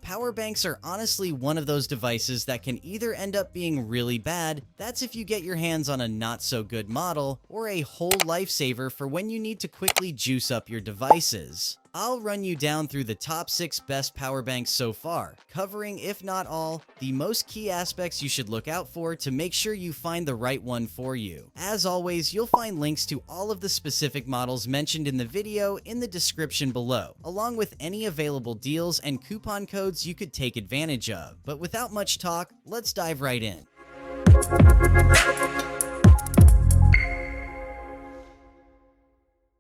power banks are honestly one of those devices that can either end up being really bad, that's if you get your hands on a not so good model, or a whole lifesaver for when you need to quickly juice up your devices. I'll run you down through the top 6 best power banks so far, covering, if not all, the most key aspects you should look out for to make sure you find the right one for you. As always, you'll find links to all of the specific models mentioned in the video in the description below, along with any available deals and coupon codes you could take advantage of. But without much talk, let's dive right in.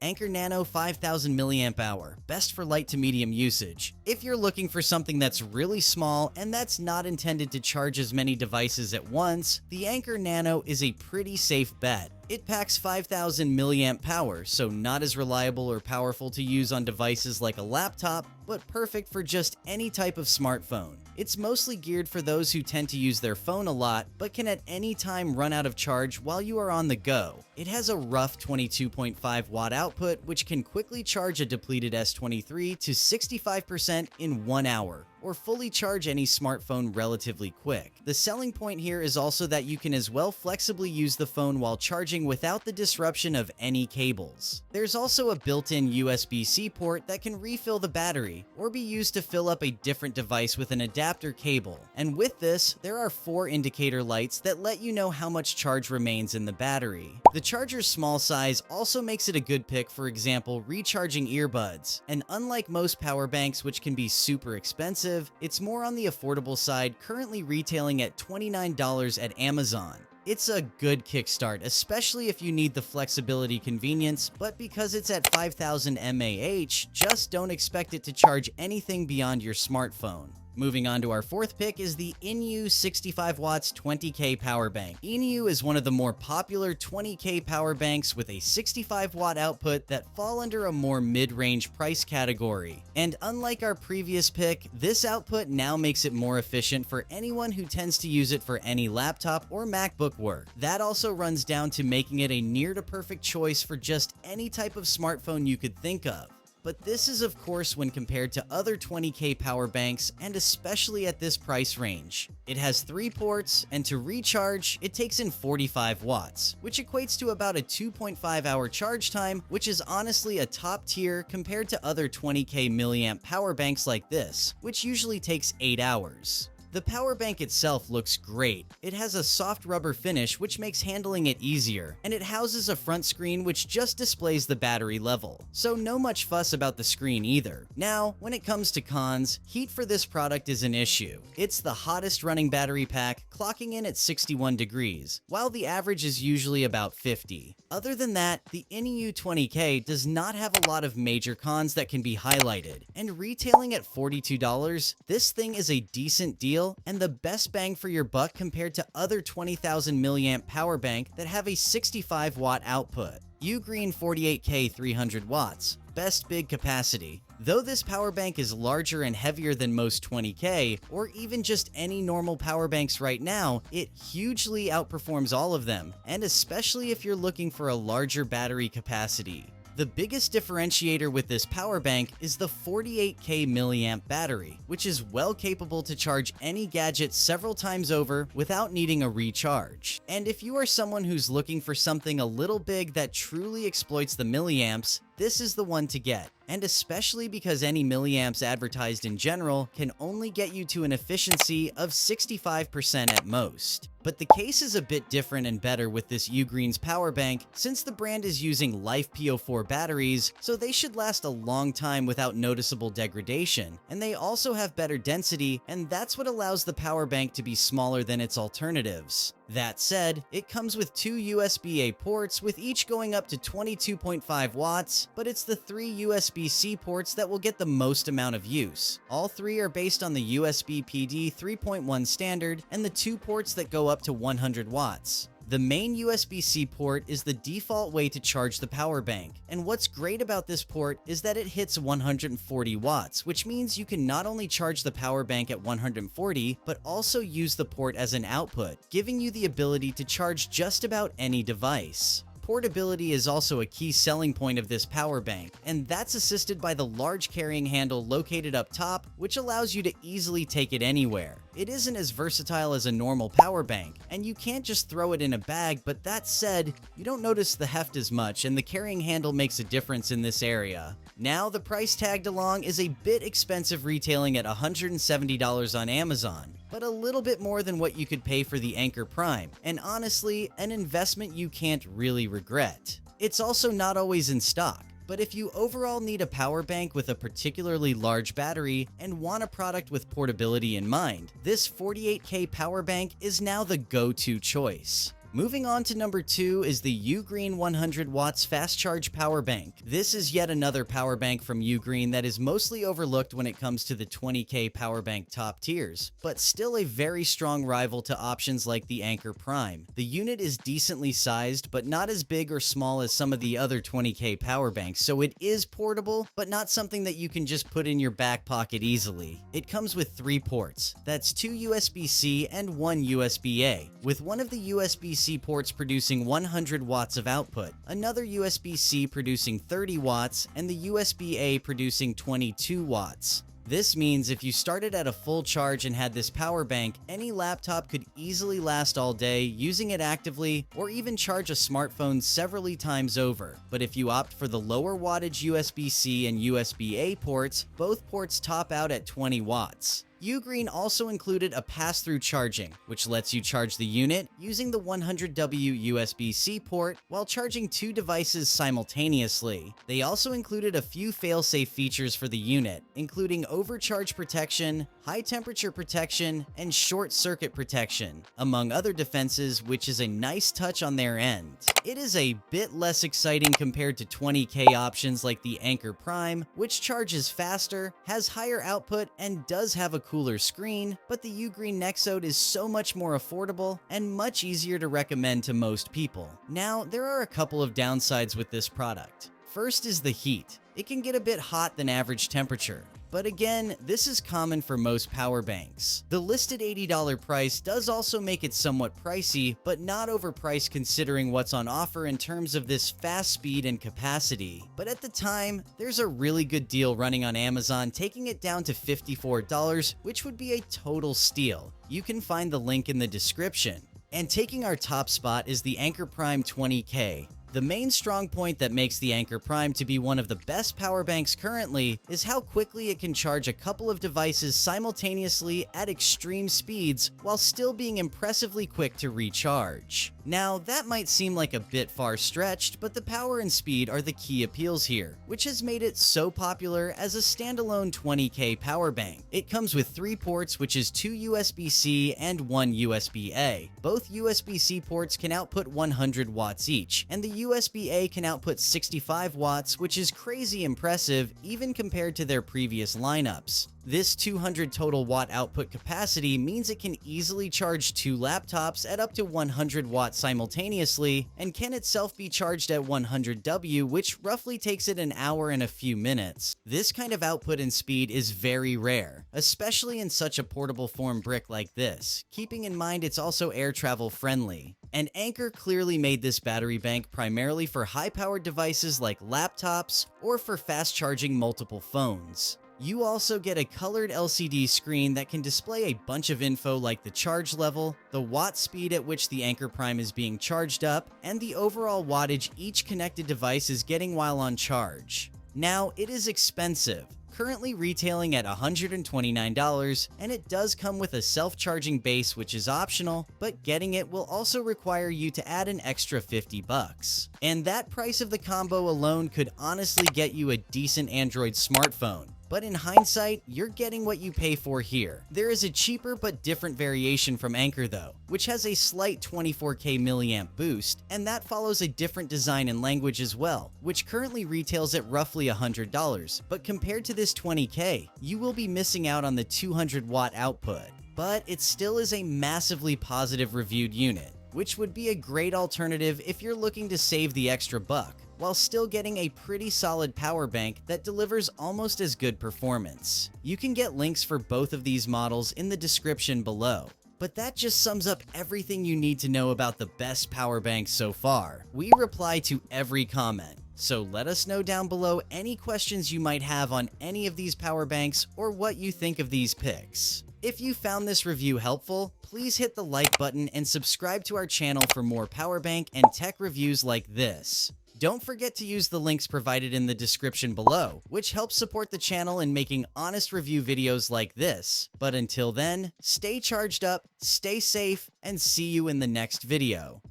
Anker Nano 5000 mAh, best for light to medium usage. If you're looking for something that's really small and that's not intended to charge as many devices at once, the Anker Nano is a pretty safe bet. It packs 5000 mAh power, so not as reliable or powerful to use on devices like a laptop, but perfect for just any type of smartphone. It's mostly geared for those who tend to use their phone a lot, but can at any time run out of charge while you are on the go. It has a rough 22.5 watt output, which can quickly charge a depleted S23 to 65% in 1 hour, or fully charge any smartphone relatively quick. The selling point here is also that you can as well flexibly use the phone while charging without the disruption of any cables. There's also a built-in USB-C port that can refill the battery, or be used to fill up a different device with an adapter cable. And with this, there are 4 indicator lights that let you know how much charge remains in the battery. The charger's small size also makes it a good pick, for example, recharging earbuds. And unlike most power banks, which can be super expensive, it's more on the affordable side, currently retailing at $29 at Amazon. It's a good kickstart, especially if you need the flexibility convenience, but because it's at 5000 mAh, just don't expect it to charge anything beyond your smartphone. Moving on to our 4th pick is the Inu 65 watts 20K power bank. Inu is one of the more popular 20K power banks with a 65 watt output that fall under a more mid-range price category. And unlike our previous pick, this output now makes it more efficient for anyone who tends to use it for any laptop or MacBook work. That also runs down to making it a near to perfect choice for just any type of smartphone you could think of. But this is of course when compared to other 20K power banks, and especially at this price range. It has 3 ports, and to recharge, it takes in 45 watts, which equates to about a 2.5 hour charge time, which is honestly a top tier compared to other 20K milliamp power banks like this, which usually takes 8 hours. The power bank itself looks great. It has a soft rubber finish which makes handling it easier, and it houses a front screen which just displays the battery level, so no much fuss about the screen either. Now, when it comes to cons, heat for this product is an issue. It's the hottest running battery pack, clocking in at 61 degrees, while the average is usually about 50. Other than that, the Inu 20K does not have a lot of major cons that can be highlighted, and retailing at $42, this thing is a decent deal and the best bang for your buck compared to other 20,000 milliamp power bank that have a 65 watt output. Ugreen 48K 300 watts, best big capacity. Though this power bank is larger and heavier than most 20K, or even just any normal power banks right now, it hugely outperforms all of them, and especially if you're looking for a larger battery capacity. The biggest differentiator with this power bank is the 48K milliamp battery, which is well capable to charge any gadget several times over without needing a recharge. And if you are someone who's looking for something a little big that truly exploits the milliamps, this is the one to get. And especially because any milliamps advertised in general can only get you to an efficiency of 65% at most. But the case is a bit different and better with this Ugreen's power bank, since the brand is using LiFePO4 batteries, so they should last a long time without noticeable degradation. And they also have better density, and that's what allows the power bank to be smaller than its alternatives. That said, it comes with 2 USB-A ports, with each going up to 22.5 watts, but it's the 3 USB-C ports that will get the most amount of use. All 3 are based on the USB PD 3.1 standard, and the 2 ports that go up to 100 watts. The main USB-C port is the default way to charge the power bank, and what's great about this port is that it hits 140 watts, which means you can not only charge the power bank at 140, but also use the port as an output, giving you the ability to charge just about any device. Portability is also a key selling point of this power bank, and that's assisted by the large carrying handle located up top, which allows you to easily take it anywhere. It isn't as versatile as a normal power bank, and you can't just throw it in a bag, but that said, you don't notice the heft as much, and the carrying handle makes a difference in this area. Now, the price tagged along is a bit expensive, retailing at $170 on Amazon, but a little bit more than what you could pay for the Anker Prime, and honestly, an investment you can't really regret. It's also not always in stock, but if you overall need a power bank with a particularly large battery and want a product with portability in mind, this 48K power bank is now the go-to choice. Moving on to number 2 is the Ugreen 100 watts fast charge power bank. This is yet another power bank from Ugreen that is mostly overlooked when it comes to the 20K power bank top tiers, but still a very strong rival to options like the Anker Prime. The unit is decently sized, but not as big or small as some of the other 20K power banks, so it is portable, but not something that you can just put in your back pocket easily. It comes with 3 ports. That's 2 USB-C and 1 USB-A, with one of the USB-C ports producing 100 watts of output, another USB-C producing 30 watts, and the USB-A producing 22 watts. This means if you started at a full charge and had this power bank, any laptop could easily last all day using it actively, or even charge a smartphone several times over. But if you opt for the lower wattage USB-C and USB-A ports, both ports top out at 20 watts. Ugreen also included a pass-through charging, which lets you charge the unit using the 100W USB-C port while charging 2 devices simultaneously. They also included a few fail-safe features for the unit, including overcharge protection, high-temperature protection, and short-circuit protection, among other defenses, which is a nice touch on their end. It is a bit less exciting compared to 20K options like the Anker Prime, which charges faster, has higher output, and does have a cooler screen, but the Ugreen Nexode is so much more affordable and much easier to recommend to most people. Now, there are a couple of downsides with this product. First is the heat. It can get a bit hot than average temperature. But again, this is common for most power banks. The listed $80 price does also make it somewhat pricey, but not overpriced considering what's on offer in terms of this fast speed and capacity. But at the time, there's a really good deal running on Amazon, taking it down to $54, which would be a total steal. You can find the link in the description. And taking our top spot is the Anker Prime 20K. The main strong point that makes the Anker Prime to be one of the best power banks currently is how quickly it can charge a couple of devices simultaneously at extreme speeds while still being impressively quick to recharge. Now, that might seem like a bit far-stretched, but the power and speed are the key appeals here, which has made it so popular as a standalone 20K power bank. It comes with 3 ports, which is 2 USB-C and 1 USB-A. Both USB-C ports can output 100 watts each, and the USB-A can output 65 watts, which is crazy impressive even compared to their previous lineups. This 200 total watt output capacity means it can easily charge 2 laptops at up to 100 watts simultaneously, and can itself be charged at 100W, which roughly takes it an hour and a few minutes. This kind of output and speed is very rare, especially in such a portable form brick like this, keeping in mind it's also air travel friendly. And Anker clearly made this battery bank primarily for high-powered devices like laptops or for fast charging multiple phones. You also get a colored LCD screen that can display a bunch of info like the charge level, the watt speed at which the Anker Prime is being charged up, and the overall wattage each connected device is getting while on charge. Now, it is expensive, currently retailing at $129, and it does come with a self-charging base, which is optional, but getting it will also require you to add an extra $50. And that price of the combo alone could honestly get you a decent Android smartphone. But in hindsight, you're getting what you pay for here. There is a cheaper but different variation from Anker though, which has a slight 24K milliamp boost, and that follows a different design and language as well, which currently retails at roughly $100. But compared to this 20K, you will be missing out on the 200 watt output. But it still is a massively positive reviewed unit, which would be a great alternative if you're looking to save the extra buck, while still getting a pretty solid power bank that delivers almost as good performance. You can get links for both of these models in the description below. But that just sums up everything you need to know about the best power banks so far. We reply to every comment, so let us know down below any questions you might have on any of these power banks or what you think of these picks. If you found this review helpful, please hit the like button and subscribe to our channel for more power bank and tech reviews like this. Don't forget to use the links provided in the description below, which helps support the channel in making honest review videos like this. But until then, stay charged up, stay safe, and see you in the next video.